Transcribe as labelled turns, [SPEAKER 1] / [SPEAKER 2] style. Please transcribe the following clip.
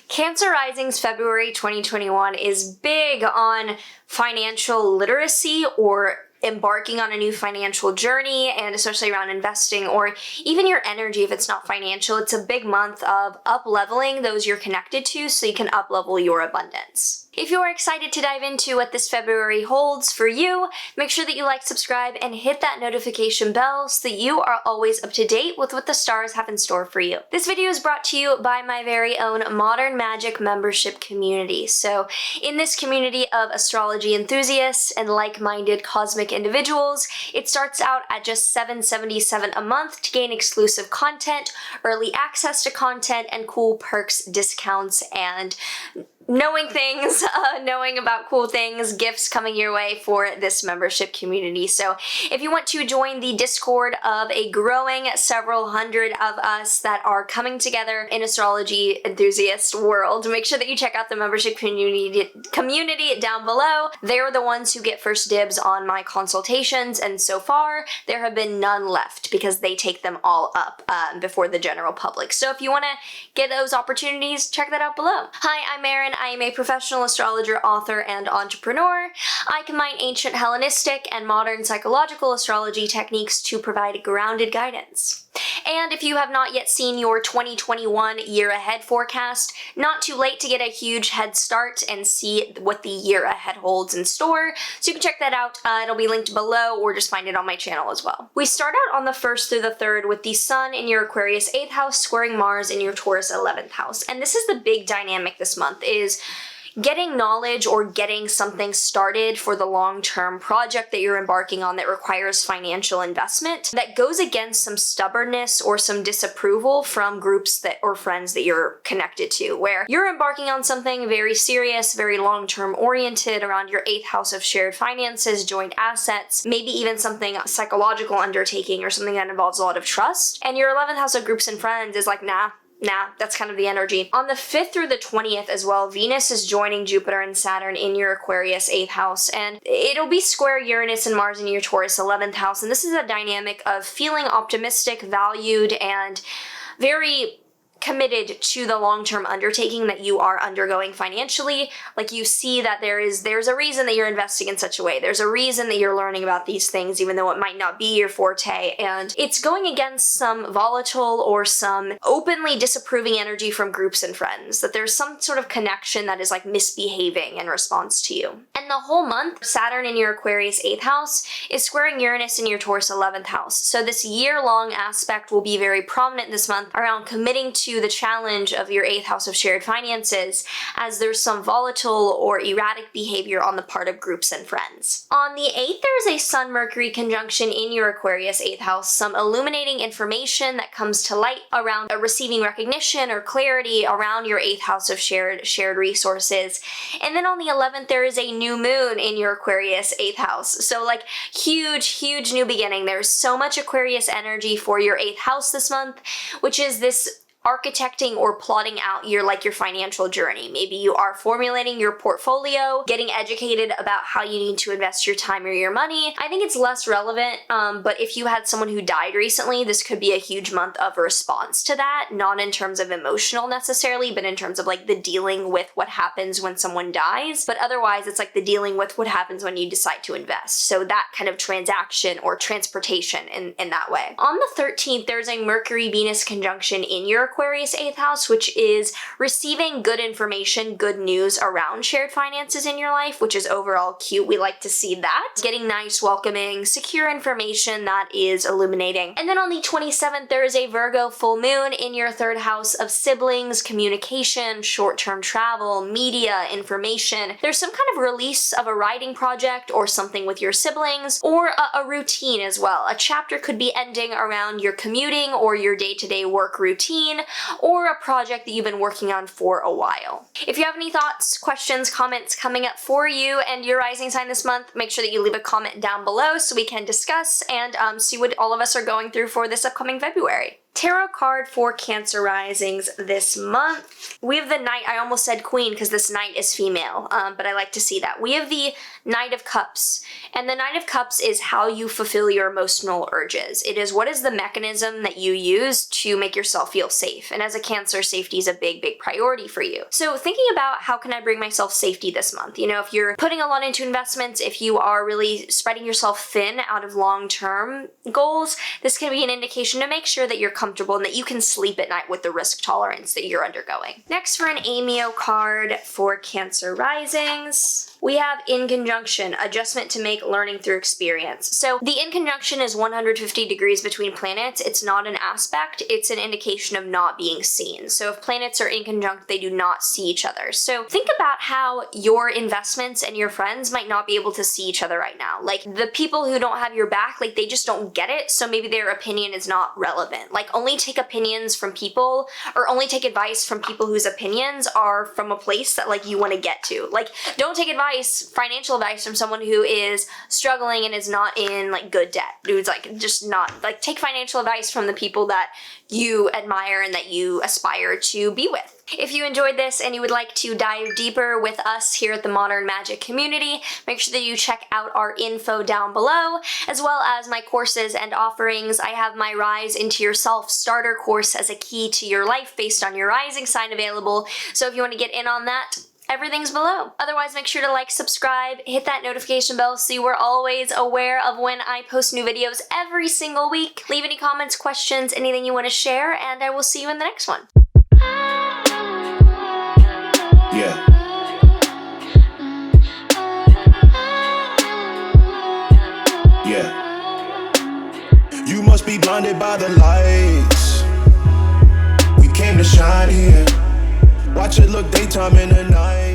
[SPEAKER 1] Cancer Rising's February 2021 is big on financial literacy or embarking on a new financial journey, and especially around investing or even your energy if it's not financial. It's a big month of up-leveling those you're connected to so you can up-level your abundance. If you're excited to dive into what this February holds for you, make sure that you like, subscribe, and hit that notification bell so that you are always up to date with what the stars have in store for you. This video is brought to you by my very own Modern Magic membership community. So in this community of astrology enthusiasts and like-minded cosmic individuals, it starts out at just $7.77 a month to gain exclusive content, early access to content, and cool perks, discounts, and knowing about cool things, gifts coming your way for this membership community. So if you want to join the Discord of a growing several hundred of us that are coming together in astrology enthusiast world, make sure that you check out the membership community down below. They're the ones who get first dibs on my consultations, and so far there have been none left because they take them all up before the general public. So if you want to get those opportunities, check that out below. Hi, I'm Maren. I am a professional astrologer, author, and entrepreneur. I combine ancient Hellenistic and modern psychological astrology techniques to provide grounded guidance. And if you have not yet seen your 2021 year ahead forecast, not too late to get a huge head start and see what the year ahead holds in store. So you can check that out. It'll be linked below, or just find it on my channel as well. We start out on the 1st through the 3rd with the Sun in your Aquarius 8th house squaring Mars in your Taurus 11th house. And this is the big dynamic this month, is getting knowledge or getting something started for the long-term project that you're embarking on that requires financial investment that goes against some stubbornness or some disapproval from groups that or friends that you're connected to, where you're embarking on something very serious, very long-term oriented around your 8th house of shared finances, joint assets, maybe even something psychological undertaking or something that involves a lot of trust. And your 11th house of groups and friends is like, nah, that's kind of the energy. On the 5th through the 20th as well, Venus is joining Jupiter and Saturn in your Aquarius 8th house, and it'll be square Uranus and Mars in your Taurus 11th house, and this is a dynamic of feeling optimistic, valued, and very committed to the long-term undertaking that you are undergoing financially. Like, you see that there's a reason that you're investing in such a way. There's a reason that you're learning about these things, even though it might not be your forte. And it's going against some volatile or some openly disapproving energy from groups and friends, that there's some sort of connection that is like misbehaving in response to you. And the whole month, Saturn in your Aquarius 8th house is squaring Uranus in your Taurus 11th house. So this year-long aspect will be very prominent this month around committing to the challenge of your 8th house of shared finances, as there's some volatile or erratic behavior on the part of groups and friends. On the 8th, there's a Sun-Mercury conjunction in your Aquarius 8th house, some illuminating information that comes to light around receiving recognition or clarity around your 8th house of shared resources. And then on the 11th, there is a new moon in your Aquarius 8th house. So like huge new beginning. There's so much Aquarius energy for your 8th house this month, which is this architecting or plotting out your financial journey. Maybe you are formulating your portfolio, getting educated about how you need to invest your time or your money. I think it's less relevant, but if you had someone who died recently, this could be a huge month of response to that, not in terms of emotional necessarily, but in terms of like the dealing with what happens when someone dies. But otherwise, it's like the dealing with what happens when you decide to invest. So that kind of transaction or transportation in that way. On the 13th, there's a Mercury-Venus conjunction in your Aquarius 8th house, which is receiving good information, good news around shared finances in your life, which is overall cute. We like to see that. Getting nice, welcoming, secure information that is illuminating. And then on the 27th, there is a Virgo full moon in your 3rd house of siblings, communication, short-term travel, media, information. There's some kind of release of a writing project or something with your siblings, or a routine as well. A chapter could be ending around your commuting or your day-to-day work routine, or a project that you've been working on for a while. If you have any thoughts, questions, comments coming up for you and your rising sign this month, make sure that you leave a comment down below so we can discuss and see what all of us are going through for this upcoming February. Tarot card for Cancer risings this month. We have the Knight. I almost said Queen because this Knight is female, but I like to see that. We have the Knight of Cups, and the Knight of Cups is how you fulfill your emotional urges. It is what is the mechanism that you use to make yourself feel safe, and as a Cancer, safety is a big priority for you. So thinking about how can I bring myself safety this month? You know, if you're putting a lot into investments, if you are really spreading yourself thin out of long-term goals, this can be an indication to make sure that you're comfortable and that you can sleep at night with the risk tolerance that you're undergoing. Next, for an Amio card for Cancer risings, we have in conjunction, adjustment to make learning through experience. So the in conjunction is 150 degrees between planets. It's not an aspect, it's an indication of not being seen. So if planets are in conjunct, they do not see each other. So think about how your investments and your friends might not be able to see each other right now. Like the people who don't have your back, like they just don't get it. So maybe their opinion is not relevant. Like only take opinions from people, or only take advice from people whose opinions are from a place that like you want to get to. Like don't take financial advice from someone who is struggling and is not in like good debt. Who's like just not, like take financial advice from the people that you admire and that you aspire to be with. If you enjoyed this and you would like to dive deeper with us here at the Modern Magic community, make sure that you check out our info down below, as well as my courses and offerings. I have my Rise Into Yourself starter course as a key to your life based on your rising sign available. So if you want to get in on that, everything's below. Otherwise, make sure to like, subscribe, hit that notification bell so you are always aware of when I post new videos every single week. Leave any comments, questions, anything you want to share, and I will see you in the next one.
[SPEAKER 2] Yeah. Yeah. You must be blinded by the lights. We came to shine here. Watch it look daytime in the night.